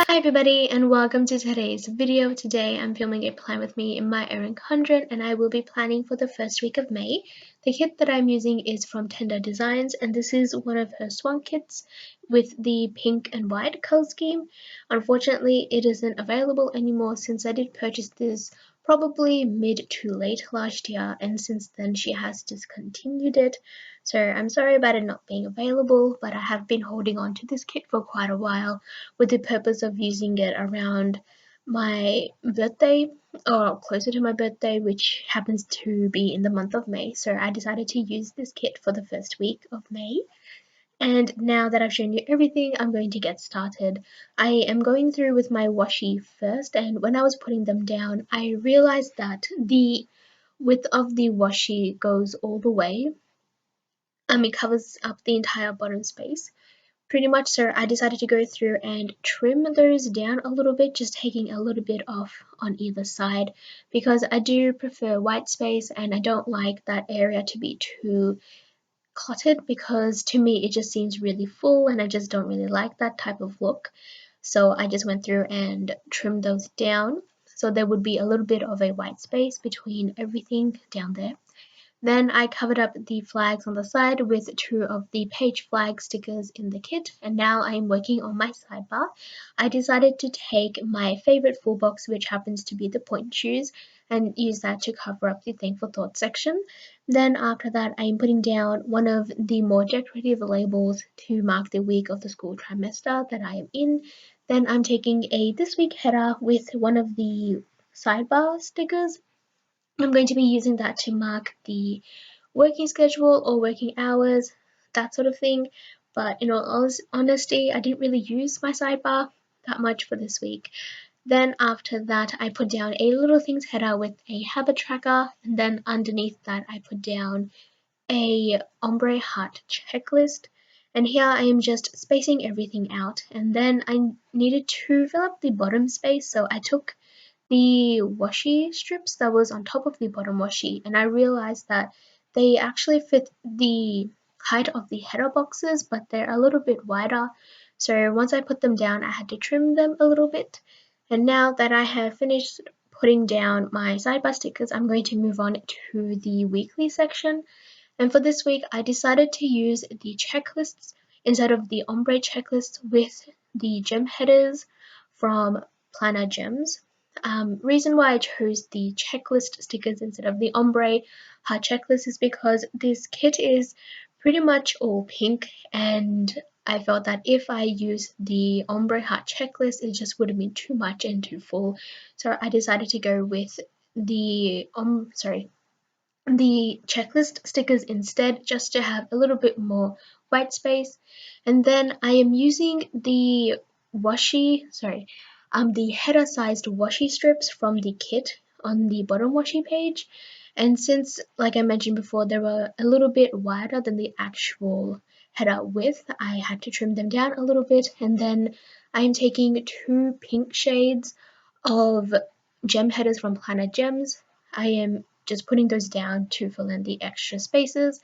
Hi everybody and welcome to today's video. Today I'm filming a plan with me in my Erin Condren and I will be planning for the first week of May. The kit that I'm using is from TenderDesigns and this is one of her swan kits with the pink and white color scheme. Unfortunately it isn't available anymore since I did purchase this probably mid to late last year, and since then she has discontinued it. So I'm sorry about it not being available, but I have been holding on to this kit for quite a while with the purpose of using it around my birthday or closer to my birthday, which happens to be in the month of May. So I decided to use this kit for the first week of May. And now that I've shown you everything, I'm going to get started. I am going through with my washi first, and when I was putting them down, I realized that the width of the washi goes all the way. It covers up the entire bottom space pretty much, so I decided to go through and trim those down a little bit, just taking a little bit off on either side, because I do prefer white space and I don't like that area to be too cluttered, because to me it just seems really full and I just don't really like that type of look. So I just went through and trimmed those down so there would be a little bit of a white space between everything down there. Then I covered up the flags on the side with 2 of the page flag stickers in the kit, and now I'm working on my sidebar. I decided to take my favorite full box, which happens to be the point shoes, and use that to cover up the thankful thoughts section. Then after that I'm putting down one of the more decorative labels to mark the week of the school trimester that I am in. Then I'm taking a this week header with one of the sidebar stickers. I'm going to be using that to mark the working schedule or working hours, that sort of thing. But in all honesty, I didn't really use my sidebar that much for this week. Then after that, I put down a little things header with a habit tracker, and then underneath that, I put down a ombre heart checklist. And here I am just spacing everything out. And then I needed to fill up the bottom space, so I took the washi strips that was on top of the bottom washi, and I realized that they actually fit the height of the header boxes, but they're a little bit wider. So once I put them down, I had to trim them a little bit. And now that I have finished putting down my sidebar stickers, I'm going to move on to the weekly section. And for this week, I decided to use the checklists instead of the ombre checklists with the gem headers from PlannerGems. Reason why I chose the checklist stickers instead of the ombre heart checklist is because this kit is pretty much all pink, and I felt that if I used the ombre heart checklist, it just would have been too much and too full. So I decided to go with the the checklist stickers instead, just to have a little bit more white space. And then I am using the the header sized washi strips from the kit on the bottom washi page. And since, like I mentioned before, they were a little bit wider than the actual header width, I had to trim them down a little bit. And then I'm taking 2 pink shades of gem headers from PlannerGems. I am just putting those down to fill in the extra spaces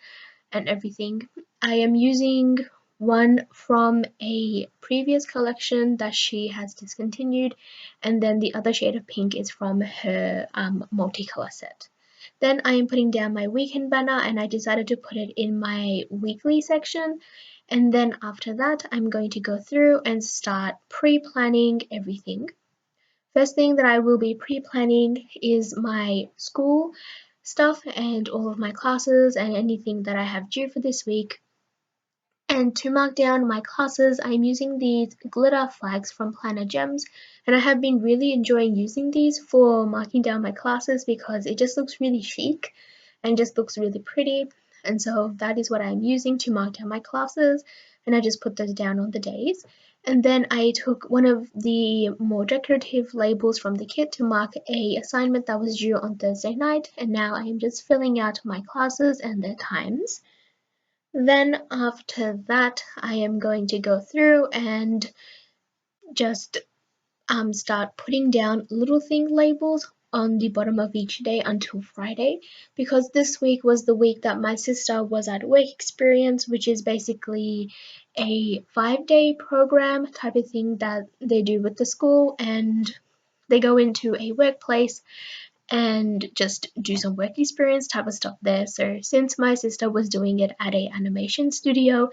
and everything. I am using one from a previous collection that she has discontinued, and then the other shade of pink is from her multicolor set. Then I am putting down my weekend banner, and I decided to put it in my weekly section. And then after that, I'm going to go through and start pre-planning everything. First thing that I will be pre-planning is my school stuff and all of my classes and anything that I have due for this week. And to mark down my classes, I'm using these glitter flags from PlannerGems, and I have been really enjoying using these for marking down my classes because it just looks really chic and just looks really pretty. And so that is what I'm using to mark down my classes, and I just put those down on the days. And then I took one of the more decorative labels from the kit to mark a assignment that was due on Thursday night, and now I am just filling out my classes and their times. Then after that, I am going to go through and just start putting down little thing labels on the bottom of each day until Friday, because this week was the week that my sister was at work experience, which is basically a 5-day program type of thing that they do with the school, and they go into a workplace and just do some work experience type of stuff there. So since my sister was doing it at a animation studio,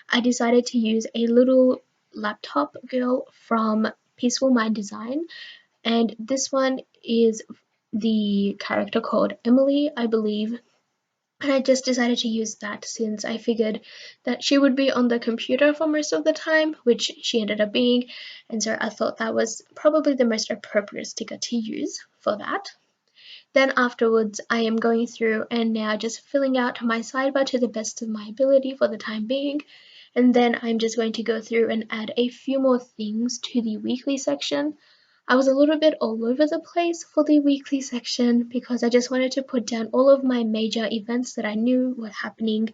I decided to use a little laptop girl from PeacefulMindDesign, and this one is the character called Emily, I believe. And I just decided to use that since I figured that she would be on the computer for most of the time, which she ended up being, and so I thought that was probably the most appropriate sticker to use for that. Then afterwards, I am going through and now just filling out my sidebar to the best of my ability for the time being. And then I'm just going to go through and add a few more things to the weekly section. I was a little bit all over the place for the weekly section because I just wanted to put down all of my major events that I knew were happening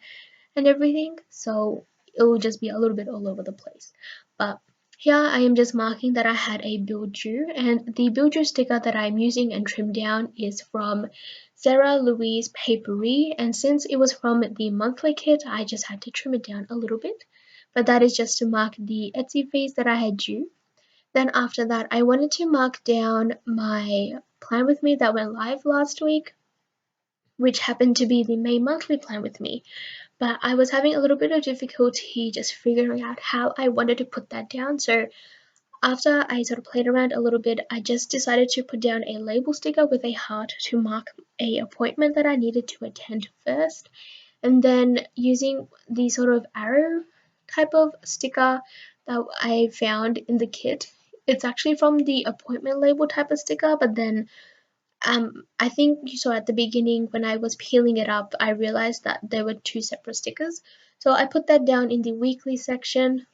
and everything, so it will just be a little bit all over the place. But here I am just marking that I had a build due, and the build due sticker that I'm using and trimmed down is from Sarah Louise Papery, and since it was from the monthly kit, I just had to trim it down a little bit, but that is just to mark the Etsy fees that I had due. Then after that, I wanted to mark down my plan with me that went live last week, which happened to be the May monthly plan with me. But I was having a little bit of difficulty just figuring out how I wanted to put that down. So after I sort of played around a little bit, I just decided to put down a label sticker with a heart to mark a appointment that I needed to attend first. And then using the sort of arrow type of sticker that I found in the kit. It's actually from the appointment label type of sticker, but then I think you saw at the beginning when I was peeling it up, I realized that there were two separate stickers. So I put that down in the weekly section,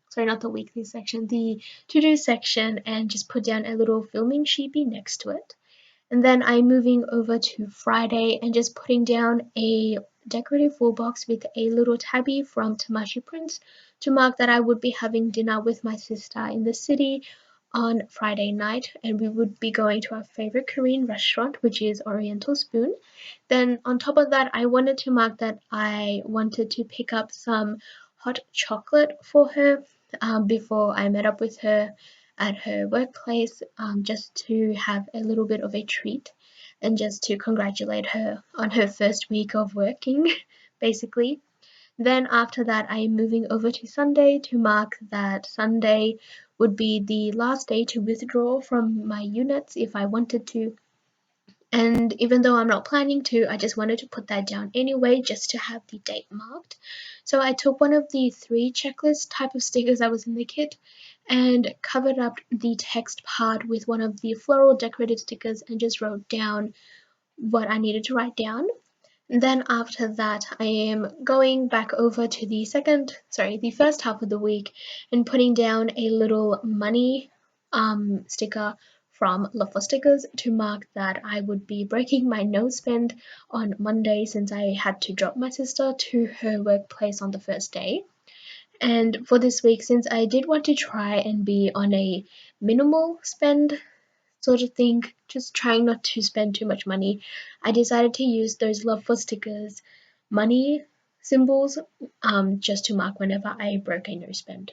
sorry, not the weekly section, the to-do section, and just put down a little filming sheepy next to it. And then I'm moving over to Friday and just putting down a decorative full box with a little tabby from TamashiPrints to mark that I would be having dinner with my sister in the city on Friday night, and we would be going to our favorite Korean restaurant, which is Oriental Spoon. Then on top of that, I wanted to mark that I wanted to pick up some hot chocolate for her before I met up with her at her workplace, just to have a little bit of a treat and just to congratulate her on her first week of working, basically. Then after that, I am moving over to Sunday to mark that Sunday would be the last day to withdraw from my units if I wanted to. And even though I'm not planning to, I just wanted to put that down anyway, just to have the date marked. So I took one of the 3 checklist type of stickers that was in the kit and covered up the text part with one of the floral decorated stickers and just wrote down what I needed to write down. And then after that, I am going back over to the first half of the week and putting down a little money sticker from LoveForStickers to mark that I would be breaking my no spend on Monday since I had to drop my sister to her workplace on the first day. And for this week, since I did want to try and be on a minimal spend sort of thing, just trying not to spend too much money, I decided to use those LoveForStickers money symbols just to mark whenever I broke a no spend.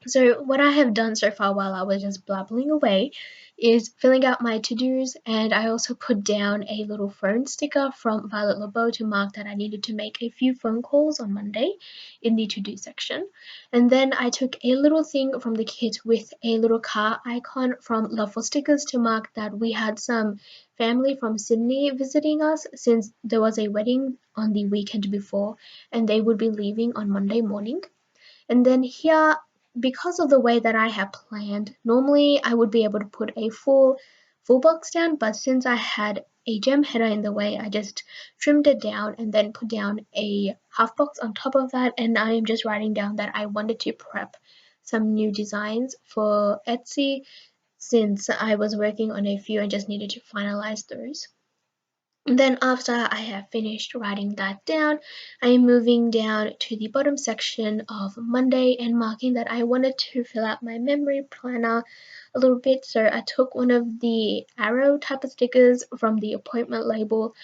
So what I have done so far while I was just blabbling away is filling out my to-dos, and I also put down a little phone sticker from Violet LeBeaux to mark that I needed to make a few phone calls on Monday in the to-do section. And then I took a little thing from the kit with a little car icon from LoveForStickers to mark that we had some family from Sydney visiting us since there was a wedding on the weekend before and they would be leaving on Monday morning. And then here, because of the way that I have planned, normally I would be able to put a full box down, but since I had a gem header in the way, I just trimmed it down and then put down a half box on top of that, and I am just writing down that I wanted to prep some new designs for Etsy since I was working on a few and just needed to finalize those. And then after I have finished writing that down, I am moving down to the bottom section of Monday and marking that I wanted to fill out my memory planner a little bit. So I took one of the arrow type of stickers from the appointment label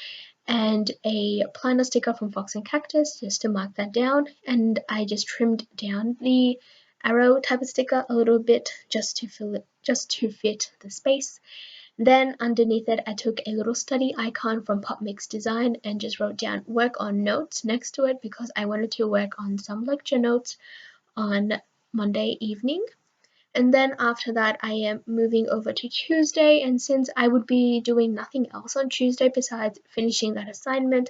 and a planner sticker from FoxAndCactus just to mark that down, and I just trimmed down the arrow type of sticker a little bit just to fit the space. Then underneath it, I took a little study icon from PopMixDesigns and just wrote down work on notes next to it because I wanted to work on some lecture notes on Monday evening. And then after that, I am moving over to Tuesday. And since I would be doing nothing else on Tuesday besides finishing that assignment,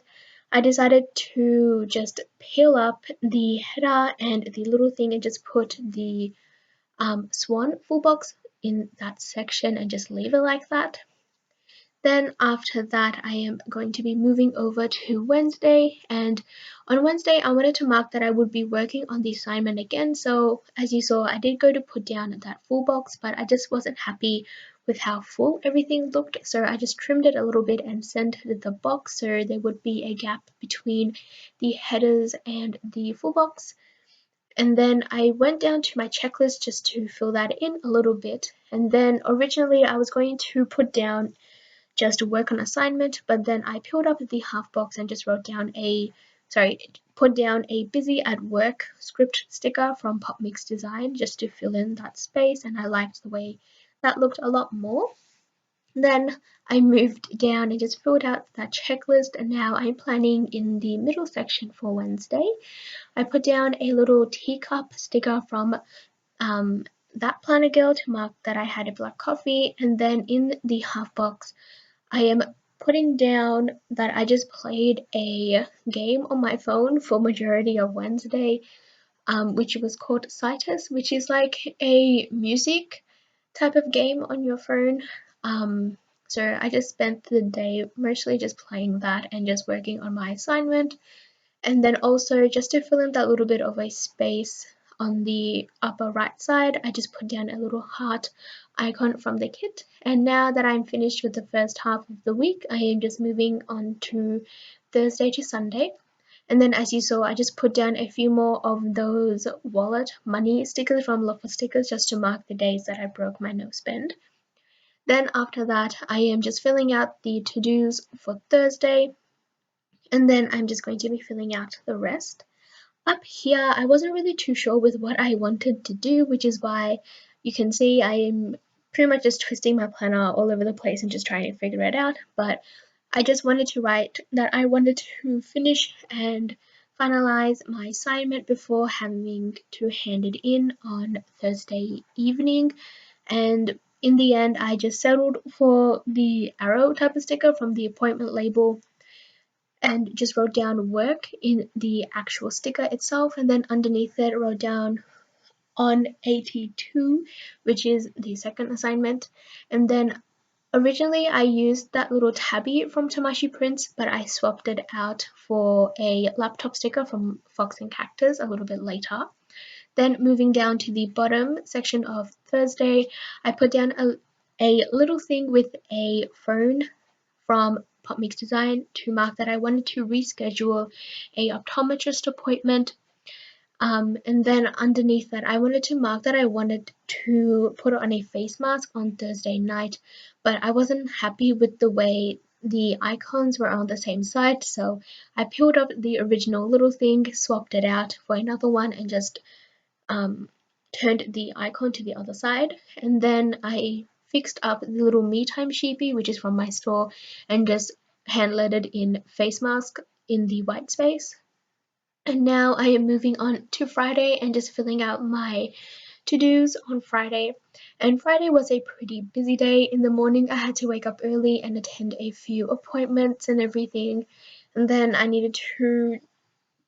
I decided to just peel up the header and the little thing and just put the swan full box in that section and just leave it like that. Then after that, I am going to be moving over to Wednesday, and on Wednesday I wanted to mark that I would be working on the assignment again. So as you saw, I did go to put down that full box, but I just wasn't happy with how full everything looked, so I just trimmed it a little bit and centered the box so there would be a gap between the headers and the full box. And then I went down to my checklist just to fill that in a little bit. And then originally I was going to put down just to work on assignment, but then I peeled up the half box and just put down a busy at work script sticker from PopMixDesigns just to fill in that space, and I liked the way that looked a lot more. Then I moved down and just filled out that checklist, and now I'm planning in the middle section for Wednesday. I put down a little teacup sticker from ThatPlannerGirl to mark that I had a black coffee, and then in the half box I am putting down that I just played a game on my phone for majority of Wednesday, which was called Citus, which is like a music type of game on your phone. So I just spent the day mostly just playing that and just working on my assignment. And then also just to fill in that little bit of a space on the upper right side, I just put down a little heart icon from the kit. And now that I'm finished with the first half of the week, I am just moving on to Thursday to Sunday. And then as you saw, I just put down a few more of those wallet money stickers from LoveForStickers just to mark the days that I broke my no spend. Then after that, I am just filling out the to-dos for Thursday, and then I'm just going to be filling out the rest. Up here, I wasn't really too sure with what I wanted to do, which is why you can see I am pretty much just twisting my planner all over the place and just trying to figure it out. But I just wanted to write that I wanted to finish and finalize my assignment before having to hand it in on Thursday evening. And in the end, I just settled for the arrow type of sticker from the appointment label and just wrote down work in the actual sticker itself, and then underneath it wrote down on 82, which is the second assignment. And then originally I used that little tabby from TamashiPrints, but I swapped it out for a laptop sticker from FoxAndCactus a little bit later. Then moving down to the bottom section of Thursday, I put down a little thing with a phone from PopMixDesigns to mark that I wanted to reschedule a optometrist appointment. And then underneath that, I wanted to mark that I wanted to put on a face mask on Thursday night, but I wasn't happy with the way the icons were on the same side, so I peeled up the original little thing, swapped it out for another one, and just turned the icon to the other side. And then I fixed up the little me time sheepy, which is from my store, and just hand lettered in face mask in the white space. And now I am moving on to Friday and just filling out my to-dos on Friday. And Friday was a pretty busy day. In the morning I had to wake up early and attend a few appointments and everything, and then I needed to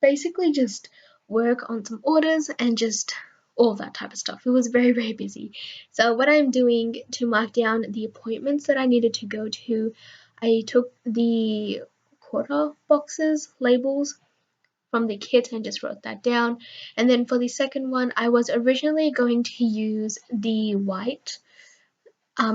basically just work on some orders and just all that type of stuff. It was very, very busy. So what I'm doing to mark down the appointments that I needed to go to, I took the quarter boxes labels from the kit and just wrote that down. And then for the second one, I was originally going to use the white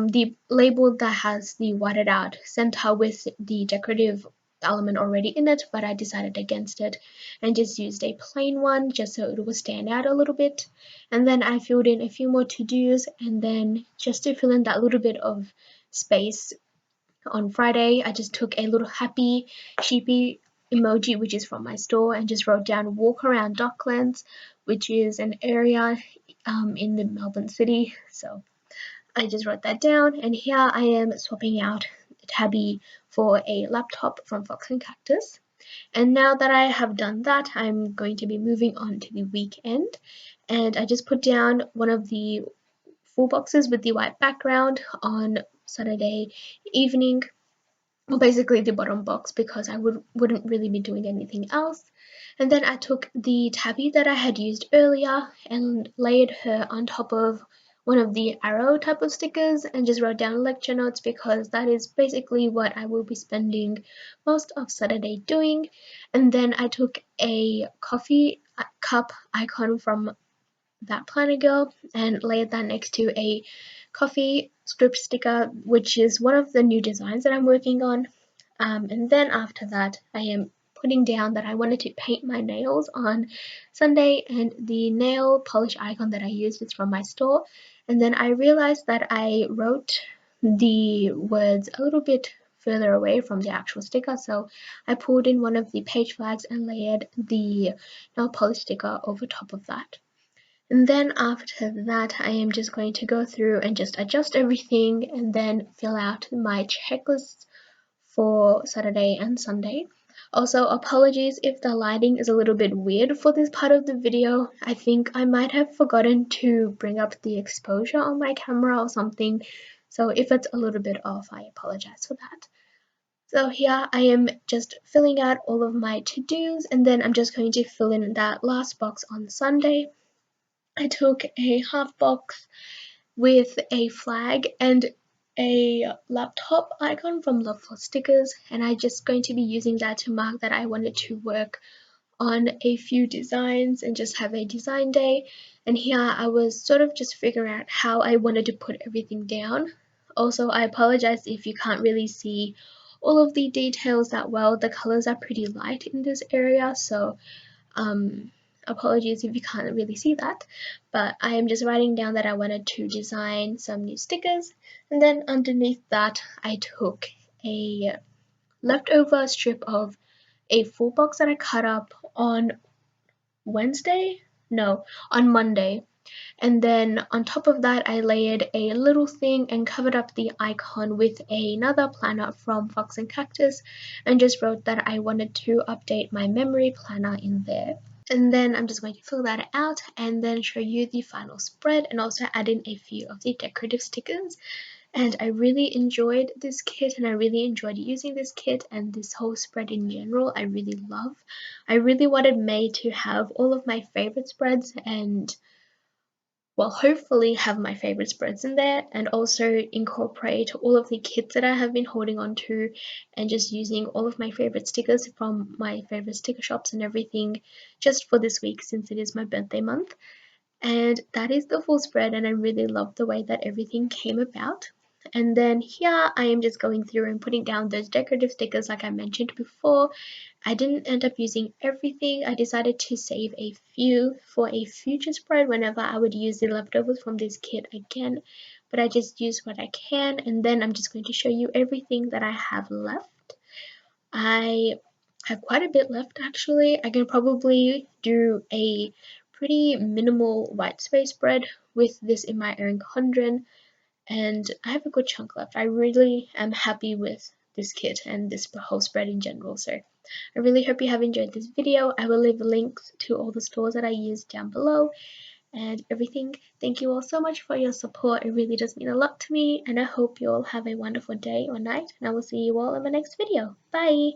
the label that has the whited out center with the decorative element already in it, but I decided against it and just used a plain one just so it would stand out a little bit. And then I filled in a few more to-dos, and then just to fill in that little bit of space, on Friday I just took a little happy sheepy emoji, which is from my store, and just wrote down walk around Docklands, which is an area in the Melbourne city. So I just wrote that down, and here I am swapping out Tabby for a laptop from FoxAndCactus. And now that I have done that, I'm going to be moving on to the weekend, and I just put down one of the full boxes with the white background on Saturday evening, well, basically the bottom box, because I wouldn't really be doing anything else. And then I took the tabby that I had used earlier and layered her on top of one of the arrow type of stickers and just wrote down lecture notes, because that is basically what I will be spending most of Saturday doing. And then I took a coffee cup icon from ThatPlannerGirl and layered that next to a coffee script sticker, which is one of the new designs that I'm working on. And then after that, I am putting down that I wanted to paint my nails on Sunday, and the nail polish icon that I used is from my store. And then I realized that I wrote the words a little bit further away from the actual sticker, so I pulled in one of the page flags and layered the nail polish sticker over top of that. And then after that, I am just going to go through and just adjust everything and then fill out my checklists for Saturday and Sunday. Also, apologies if the lighting is a little bit weird for this part of the video. I think I might have forgotten to bring up the exposure on my camera or something. So if it's a little bit off, I apologize for that. So here I am just filling out all of my to-dos, and then I'm just going to fill in that last box on Sunday. I took a half box with a flag and a laptop icon from LoveForStickers, and I'm just going to be using that to mark that I wanted to work on a few designs and just have a design day. And here I was sort of just figuring out how I wanted to put everything down. Also, I apologize if you can't really see all of the details that well. The colors are pretty light in this area, so apologies if you can't really see that, but I am just writing down that I wanted to design some new stickers. And then underneath that, I took a leftover strip of a full box that I cut up on Monday, and then on top of that I layered a little thing and covered up the icon with another planner from FoxAndCactus and just wrote that I wanted to update my memory planner in there. And then I'm just going to fill that out and then show you the final spread and also add in a few of the decorative stickers. And I really enjoyed this kit, and I really enjoyed using this kit and this whole spread in general. I really love. I really wanted May to have all of my favorite spreads and, well, hopefully have my favorite spreads in there, and also incorporate all of the kits that I have been holding on to and just using all of my favorite stickers from my favorite sticker shops and everything just for this week, since it is my birthday month. And that is the full spread, and I really love the way that everything came about. And then here I am just going through and putting down those decorative stickers like I mentioned before. I didn't end up using everything. I decided to save a few for a future spread whenever I would use the leftovers from this kit again, but I just used what I can. And then I'm just going to show you everything that I have left. I have quite a bit left actually. I can probably do a pretty minimal white space spread with this in my Erin Condren, and I have a good chunk left. I really am happy with this kit and this whole spread in general, so I really hope you have enjoyed this video. I will leave links to all the stores that I used down below and everything. Thank you all so much for your support. It really does mean a lot to me, and I hope you all have a wonderful day or night, and I will see you all in my next video. Bye!